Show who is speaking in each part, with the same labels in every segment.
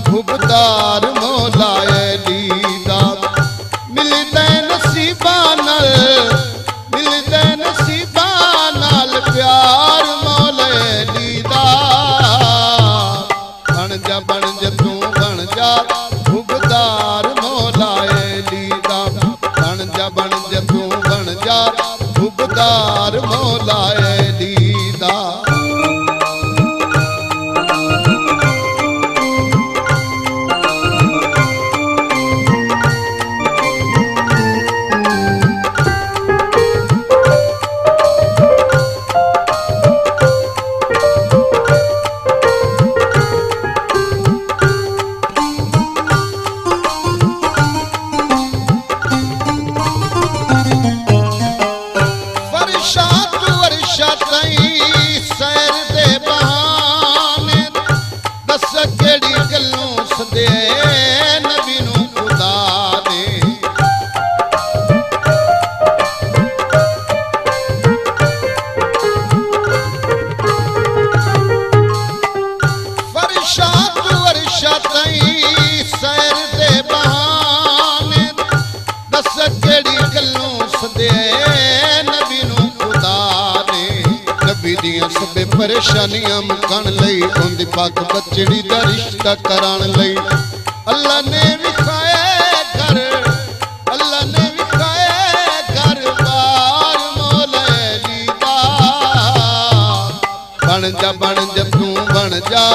Speaker 1: खुबदार मौला अली दा मिलदे नसीबां नाल प्यार मौला अली दा बन जा तू बन जा खुबदार मौला अली दा बन जा तू बन जा खुबदार मौला अली दा सबे परेशानियां मुकन लई उंदी पाक बचड़ी दा रिश्ता करान लई अल्लाह ने विखाए घर बार मौला अली दा बन जा तू बन जा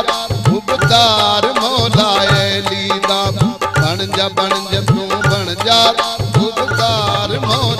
Speaker 1: खुबदार मौला अली दा बन जा तू बन जा खुबदार मौला